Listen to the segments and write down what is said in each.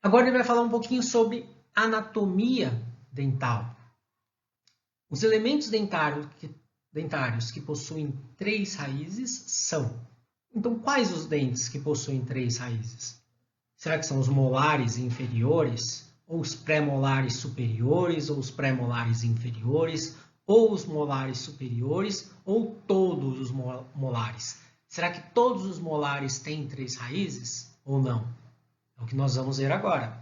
Agora ele vai falar um pouquinho sobre anatomia dental. Os elementos dentários que possuem 3 raízes são... Então, quais os dentes que possuem 3 raízes? Será que são os molares inferiores, ou os pré-molares superiores, ou os pré-molares inferiores, ou os molares superiores, ou todos os molares? Será que todos os molares têm 3 raízes ou não? É o que nós vamos ver agora.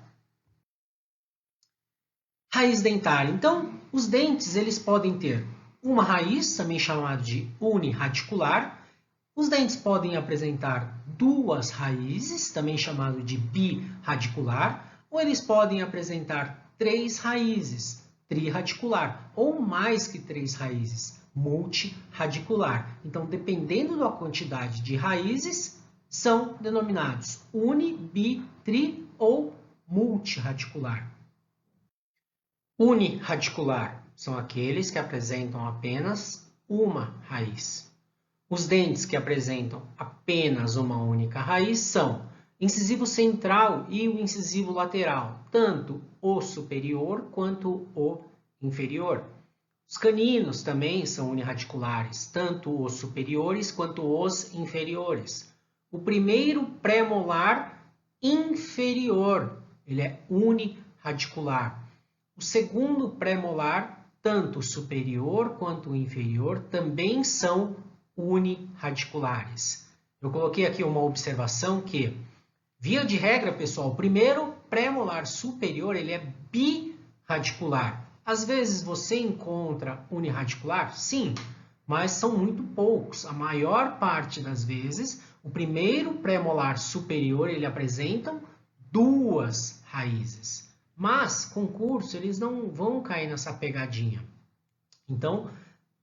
Raiz dentária. Então, os dentes eles podem ter uma raiz, também chamada de uniradicular. Os dentes podem apresentar 2 raízes, também chamado de biradicular, ou eles podem apresentar 3 raízes, triradicular, ou mais que 3 raízes, multiradicular. Então, dependendo da quantidade de raízes, são denominados uni, bi, tri ou multiradicular. Uniradicular são aqueles que apresentam apenas uma raiz. Os dentes que apresentam apenas uma única raiz são incisivo central e o incisivo lateral, tanto o superior quanto o inferior. Os caninos também são unirradiculares, tanto os superiores quanto os inferiores. O primeiro pré-molar inferior, ele é uniradicular. O segundo pré-molar, tanto o superior quanto o inferior, também são unirradiculares. Eu coloquei aqui uma observação que, via de regra, pessoal, o primeiro pré-molar superior ele é biradicular. Às vezes você encontra unirradicular? Sim, mas são muito poucos. A maior parte das vezes, o primeiro pré-molar superior ele apresenta 2 raízes. Mas, concurso, eles não vão cair nessa pegadinha. Então,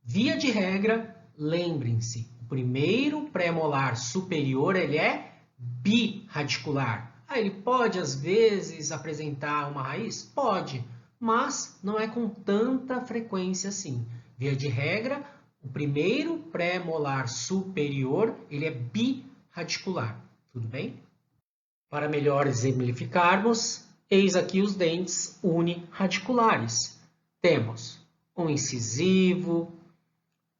via de regra, lembrem-se, o primeiro pré-molar superior ele é biradicular. Ele pode, às vezes, apresentar uma raiz? Pode, mas não é com tanta frequência assim. Via de regra, o primeiro pré-molar superior ele é biradicular. Tudo bem? Para melhor exemplificarmos, eis aqui os dentes unirradiculares. Temos um incisivo,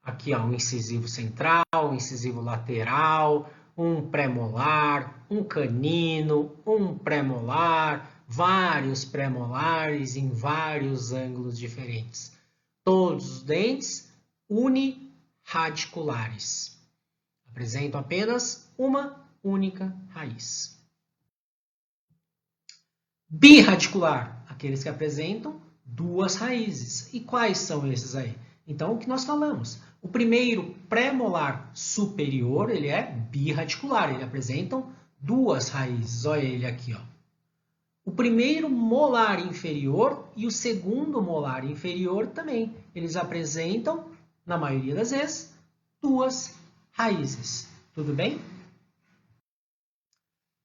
aqui um incisivo central, um incisivo lateral, um pré-molar, um canino, um pré-molar, vários pré-molares em vários ângulos diferentes. Todos os dentes unirradiculares. Apresentam apenas uma única raiz. Biradicular, aqueles que apresentam 2 raízes. E quais são esses aí? Então, o que nós falamos? O primeiro pré-molar superior, ele é biradicular, ele apresenta 2 raízes. Olha ele aqui, ó. O primeiro molar inferior e o segundo molar inferior também. Eles apresentam, na maioria das vezes, 2 raízes. Tudo bem?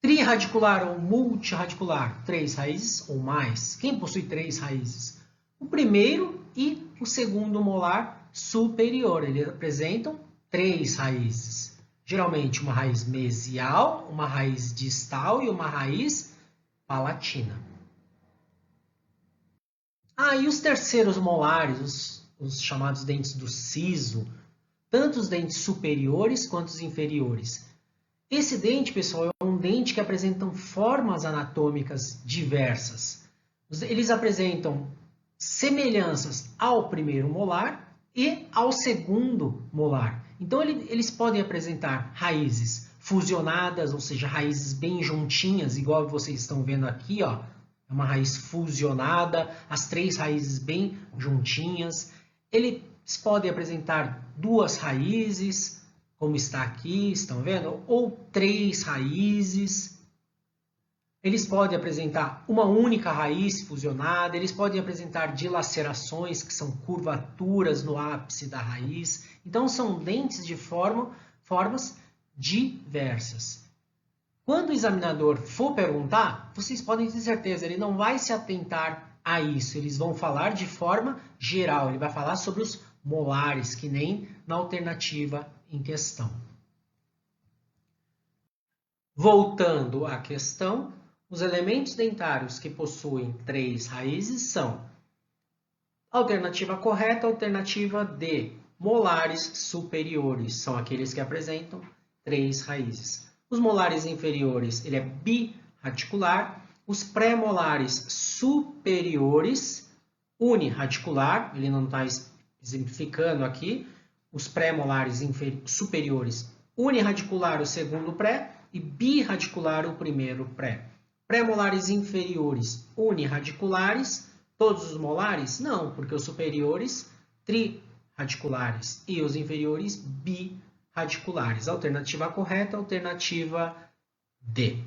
Triradicular ou multiradicular, 3 raízes ou mais. Quem possui 3 raízes? O primeiro e o segundo molar superior. Eles apresentam 3 raízes. Geralmente uma raiz mesial, uma raiz distal e uma raiz palatina. E os terceiros molares, os chamados dentes do siso, tanto os dentes superiores quanto os inferiores. Esse dente, pessoal, é um dente que apresenta formas anatômicas diversas. Eles apresentam semelhanças ao primeiro molar e ao segundo molar. Então, eles podem apresentar raízes fusionadas, ou seja, raízes bem juntinhas, igual vocês estão vendo aqui, ó. É uma raiz fusionada, as 3 raízes bem juntinhas. Eles podem apresentar 2 raízes, como está aqui, estão vendo? Ou 3 raízes. Eles podem apresentar uma única raiz fusionada, eles podem apresentar dilacerações, que são curvaturas no ápice da raiz. Então, são dentes de formas diversas. Quando o examinador for perguntar, vocês podem ter certeza, ele não vai se atentar a isso. Eles vão falar de forma geral, ele vai falar sobre os molares, que nem na alternativa em questão. Voltando à questão, Os elementos dentários que possuem 3 raízes são: alternativa correta, alternativa D. Molares superiores são aqueles que apresentam 3 raízes. Os molares inferiores, ele é birradicular. Os pré-molares superiores, uniradicular. Ele não está exemplificando aqui. Os pré-molares superiores, uniradicular o segundo pré e birradicular o primeiro pré. Pré-molares inferiores, unirradiculares. Todos os molares? Não, porque os superiores, trirradiculares e os inferiores, birradiculares. Alternativa correta, alternativa D.